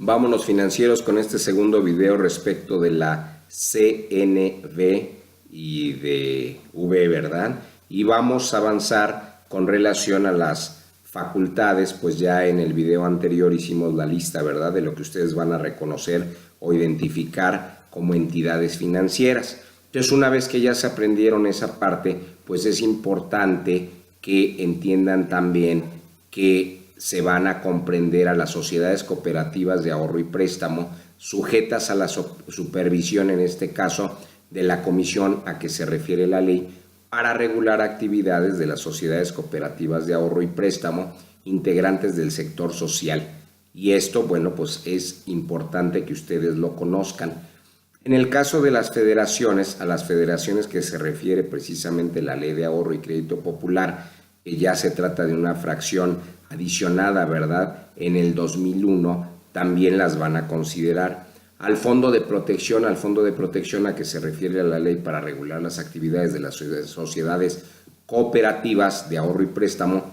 Vámonos financieros con este segundo video respecto de la CNV y de V, ¿verdad? Y vamos a avanzar con relación a las facultades, pues ya en el video anterior hicimos la lista, ¿verdad? De lo que ustedes van a reconocer o identificar como entidades financieras. Entonces, una vez que ya se aprendieron esa parte, pues es importante que entiendan también que se van a comprender a las sociedades cooperativas de ahorro y préstamo sujetas a la supervisión, en este caso, de la comisión a que se refiere la ley para regular actividades de las sociedades cooperativas de ahorro y préstamo integrantes del sector social. Y esto, bueno, pues es importante que ustedes lo conozcan. En el caso de las federaciones, a las federaciones que se refiere precisamente la Ley de Ahorro y Crédito Popular, que ya se trata de una fracción adicionada, ¿verdad? En el 2001 también las van a considerar. Al fondo de protección a que se refiere a la ley para regular las actividades de las sociedades cooperativas de ahorro y préstamo,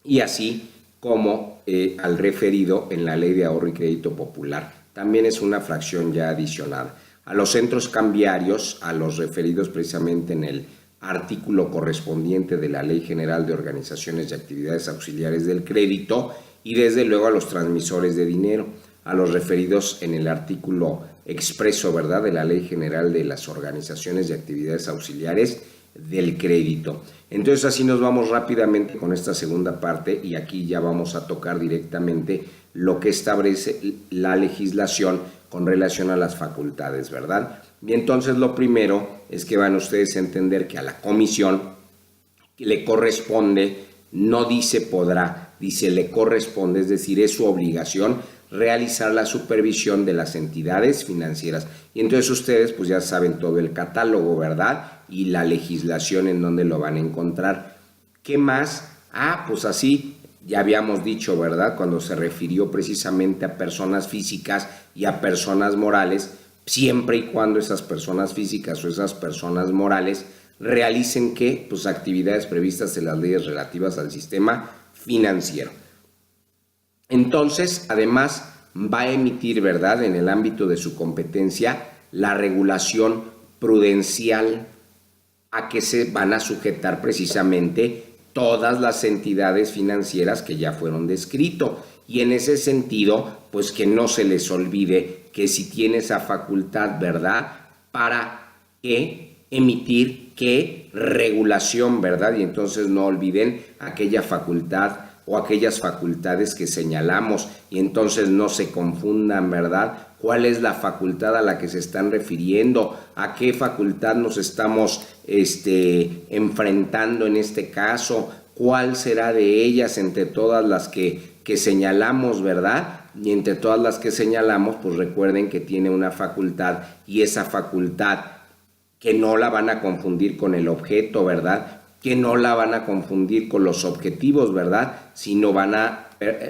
y así como al referido en la Ley de Ahorro y Crédito Popular. También es una fracción ya adicionada. A los centros cambiarios, a los referidos precisamente en el artículo correspondiente de la Ley General de Organizaciones y Actividades Auxiliares del Crédito, y desde luego a los transmisores de dinero, a los referidos en el artículo expreso, ¿verdad?, de la Ley General de las Organizaciones y Actividades Auxiliares del Crédito. Entonces así nos vamos rápidamente con esta segunda parte, y aquí ya vamos a tocar directamente lo que establece la legislación con relación a las facultades, ¿verdad? Y entonces lo primero es que van ustedes a entender que a la comisión le corresponde, no dice podrá, dice le corresponde, es decir, es su obligación realizar la supervisión de las entidades financieras. Y entonces ustedes pues ya saben todo el catálogo, ¿verdad? Y la legislación en donde lo van a encontrar. ¿Qué más? Pues así ya habíamos dicho, ¿verdad? Cuando se refirió precisamente a personas físicas y a personas morales, siempre y cuando esas personas físicas o esas personas morales realicen ¿qué? Pues actividades previstas en las leyes relativas al sistema financiero. Entonces, además, va a emitir, ¿verdad?, en el ámbito de su competencia, la regulación prudencial a que se van a sujetar precisamente todas las entidades financieras que ya fueron descrito. Y en ese sentido, pues que no se les olvide que si tiene esa facultad, ¿verdad?, para que emitir qué regulación, ¿verdad? Y entonces no olviden aquella facultad o aquellas facultades que señalamos, y entonces no se confundan, ¿verdad? ¿Cuál es la facultad a la que se están refiriendo? ¿A qué facultad nos estamos enfrentando en este caso? ¿Cuál será de ellas entre todas las que señalamos, verdad? Y entre todas las que señalamos, pues recuerden que tiene una facultad, y esa facultad que no la van a confundir con el objeto, ¿verdad?, que no la van a confundir con los objetivos, ¿verdad?, sino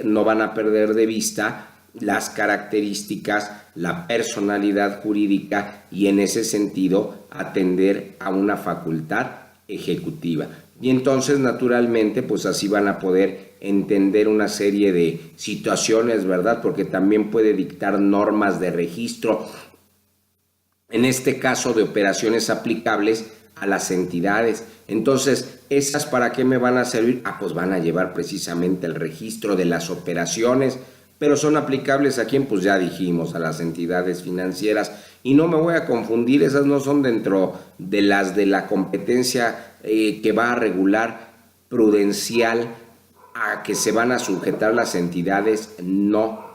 no van a perder de vista las características, la personalidad jurídica, y en ese sentido atender a una facultad ejecutiva. Y entonces naturalmente pues así van a poder entender una serie de situaciones, ¿verdad?, porque también puede dictar normas de registro, en este caso de operaciones aplicables a las entidades. Entonces, ¿esas para qué me van a servir? Pues van a llevar precisamente el registro de las operaciones, pero son aplicables a quién, pues ya dijimos, a las entidades financieras. Y no me voy a confundir, esas no son dentro de las de la competencia que va a regular prudencial a que se van a sujetar las entidades, no,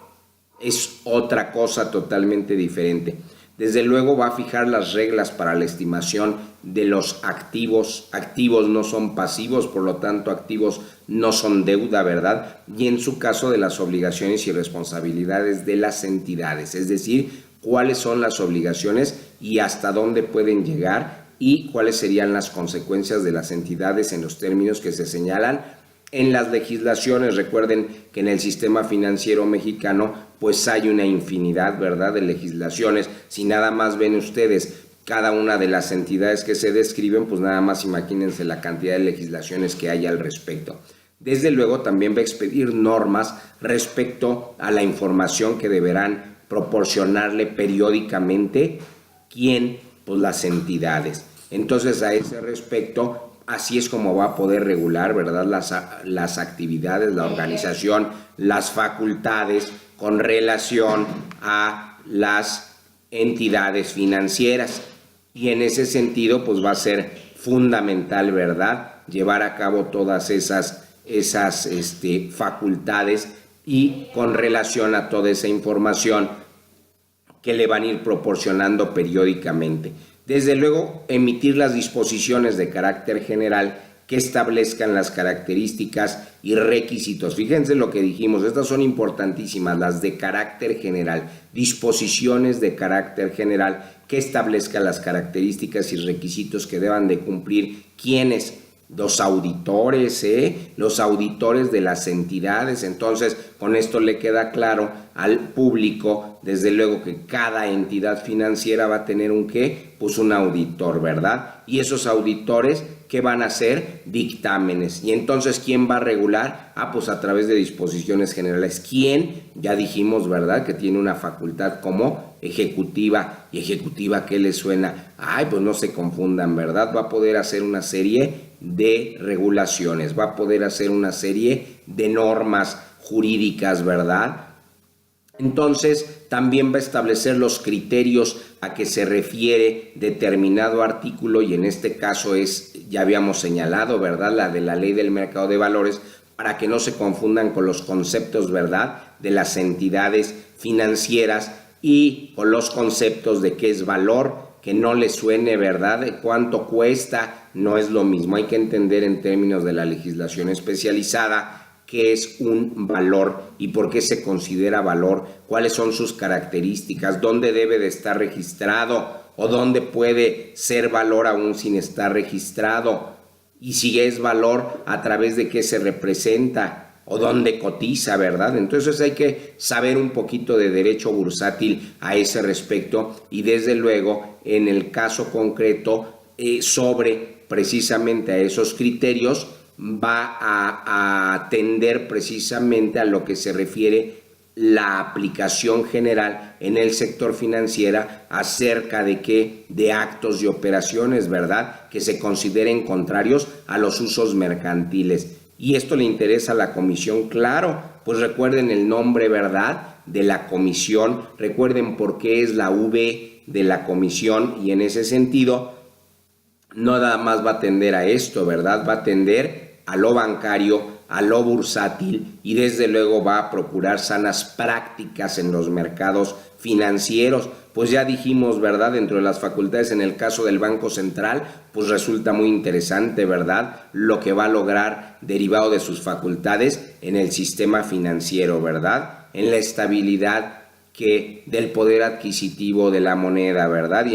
es otra cosa totalmente diferente. Desde luego va a fijar las reglas para la estimación de los activos. Activos no son pasivos, por lo tanto activos no son deuda, ¿verdad? Y en su caso de las obligaciones y responsabilidades de las entidades, es decir, cuáles son las obligaciones y hasta dónde pueden llegar, y cuáles serían las consecuencias de las entidades en los términos que se señalan en las legislaciones. Recuerden que en el sistema financiero mexicano pues hay una infinidad, ¿verdad?, de legislaciones. Si nada más ven ustedes cada una de las entidades que se describen, pues nada más imagínense la cantidad de legislaciones que hay al respecto. Desde luego también va a expedir normas respecto a la información que deberán proporcionarle periódicamente ¿quién? Pues las entidades. Entonces, a ese respecto, así es como va a poder regular, ¿verdad?, las actividades, la organización, las facultades con relación a las entidades financieras. Y en ese sentido, pues va a ser fundamental, ¿verdad?, llevar a cabo todas esas facultades y con relación a toda esa información que le van a ir proporcionando periódicamente. Desde luego, emitir las disposiciones de carácter general que establezcan las características y requisitos. Fíjense lo que dijimos, estas son importantísimas, las de carácter general, disposiciones de carácter general que establezcan las características y requisitos que deban de cumplir quienes, los auditores, los auditores de las entidades. Entonces, con esto le queda claro al público, desde luego, que cada entidad financiera va a tener un ¿qué? Pues un auditor, ¿verdad? Y esos auditores, ¿qué van a hacer? Dictámenes. Y entonces, ¿quién va a regular? Pues a través de disposiciones generales. ¿Quién? Ya dijimos, ¿verdad?, que tiene una facultad como ejecutiva. ¿Y ejecutiva qué le suena? Pues no se confundan, ¿verdad? Va a poder hacer una serie de regulaciones, va a poder hacer una serie de normas jurídicas, ¿verdad? Entonces, también va a establecer los criterios a que se refiere determinado artículo, y en este caso ya habíamos señalado, ¿verdad?, la de la Ley del Mercado de Valores, para que no se confundan con los conceptos, ¿verdad?, de las entidades financieras y con los conceptos de qué es valor, que no le suene, ¿verdad?, de cuánto cuesta, no es lo mismo. Hay que entender en términos de la legislación especializada qué es un valor y por qué se considera valor, cuáles son sus características, dónde debe de estar registrado o dónde puede ser valor aún sin estar registrado, y si es valor, a través de qué se representa o dónde cotiza, ¿verdad? Entonces hay que saber un poquito de derecho bursátil a ese respecto, y desde luego en el caso concreto sobre precisamente a esos criterios va a atender precisamente a lo que se refiere la aplicación general en el sector financiero acerca de qué, de actos y operaciones, ¿verdad?, que se consideren contrarios a los usos mercantiles. Y esto le interesa a la comisión, claro, pues recuerden el nombre, ¿verdad?, de la comisión, recuerden por qué es la V de la comisión, y en ese sentido no nada más va a atender a esto, ¿verdad?, va a atender a lo bancario, a lo bursátil, y desde luego va a procurar sanas prácticas en los mercados financieros. Pues ya dijimos, ¿verdad?, dentro de las facultades en el caso del Banco Central, pues resulta muy interesante, ¿verdad?, lo que va a lograr derivado de sus facultades en el sistema financiero, ¿verdad?, en la estabilidad del poder adquisitivo de la moneda, ¿verdad?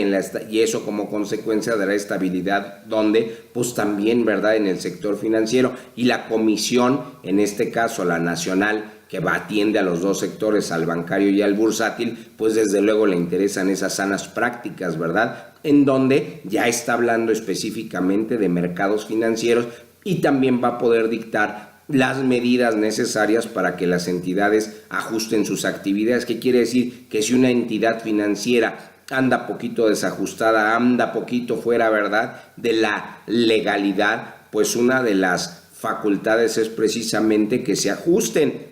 Y eso como consecuencia dará estabilidad, donde pues también, ¿verdad?, en el sector financiero. Y la comisión, en este caso la nacional, que atiende a los dos sectores, al bancario y al bursátil, pues desde luego le interesan esas sanas prácticas, ¿verdad?, en donde ya está hablando específicamente de mercados financieros, y también va a poder dictar las medidas necesarias para que las entidades ajusten sus actividades. ¿Qué quiere decir? Que si una entidad financiera anda poquito desajustada, anda poquito fuera, ¿verdad?, de la legalidad, pues una de las facultades es precisamente que se ajusten.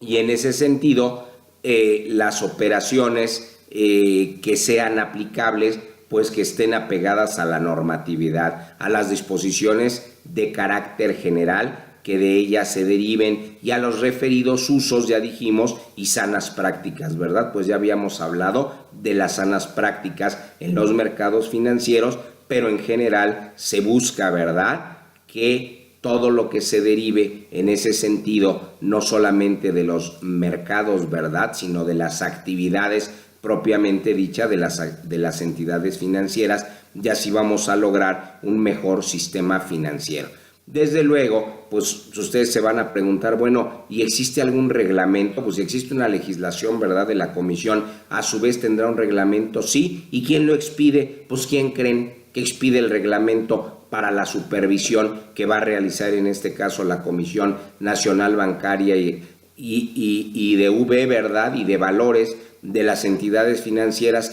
Y en ese sentido, las operaciones que sean aplicables, pues que estén apegadas a la normatividad, a las disposiciones de carácter general que de ellas se deriven, y a los referidos usos, ya dijimos, y sanas prácticas, ¿verdad? Pues ya habíamos hablado de las sanas prácticas en los mercados financieros, pero en general se busca, ¿verdad?, que todo lo que se derive en ese sentido, no solamente de los mercados, ¿verdad?, sino de las actividades propiamente dicha de las entidades financieras, y así vamos a lograr un mejor sistema financiero. Desde luego, pues ustedes se van a preguntar, bueno, ¿y existe algún reglamento? Pues si existe una legislación, ¿verdad?, de la comisión, a su vez tendrá un reglamento, sí. ¿Y quién lo expide? Pues ¿quién creen que expide el reglamento? para la supervisión que va a realizar en este caso la Comisión Nacional Bancaria y de V, ¿verdad? Y de valores de las entidades financieras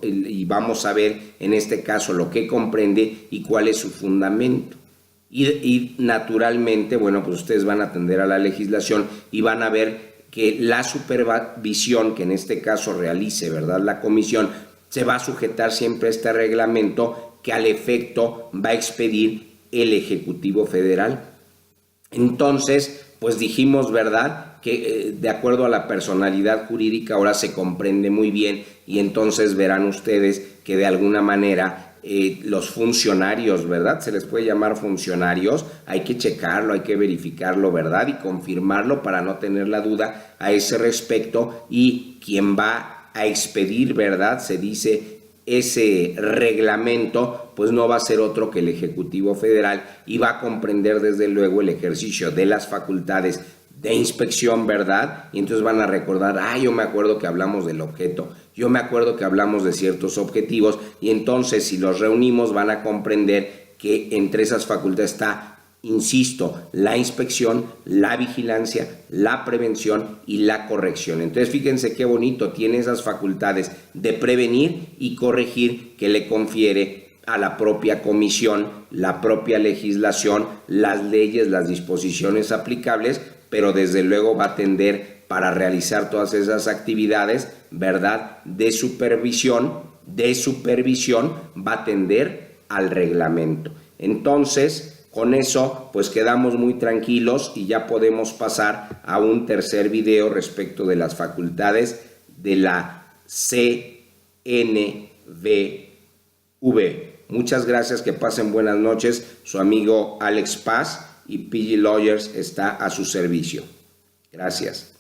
y vamos a ver en este caso lo que comprende y cuál es su fundamento. Y naturalmente, bueno, pues ustedes van a atender a la legislación y van a ver que la supervisión que en este caso realice, ¿verdad?, la comisión, se va a sujetar siempre a este reglamento que al efecto va a expedir el Ejecutivo Federal. Entonces, pues dijimos, ¿verdad?, que de acuerdo a la personalidad jurídica ahora se comprende muy bien y entonces verán ustedes que de alguna manera los funcionarios, ¿verdad? Se les puede llamar funcionarios, hay que checarlo, hay que verificarlo, ¿verdad? Y confirmarlo para no tener la duda a ese respecto, y quien va a expedir, ¿verdad?, se dice, ese reglamento, pues no va a ser otro que el Ejecutivo Federal y va a comprender desde luego el ejercicio de las facultades de inspección, ¿verdad? Y entonces van a recordar, yo me acuerdo que hablamos del objeto, yo me acuerdo que hablamos de ciertos objetivos, y entonces si los reunimos van a comprender que entre esas facultades está, insisto, la inspección, la vigilancia, la prevención y la corrección. Entonces fíjense qué bonito, tiene esas facultades de prevenir y corregir que le confiere a la propia comisión, la propia legislación, las leyes, las disposiciones aplicables, pero desde luego va a tender para realizar todas esas actividades, ¿verdad?, de supervisión, va a tender al reglamento. Entonces, con eso, pues quedamos muy tranquilos y ya podemos pasar a un tercer video respecto de las facultades de la CNBV. Muchas gracias, que pasen buenas noches. Su amigo Alex Paz y PG Lawyers está a su servicio. Gracias.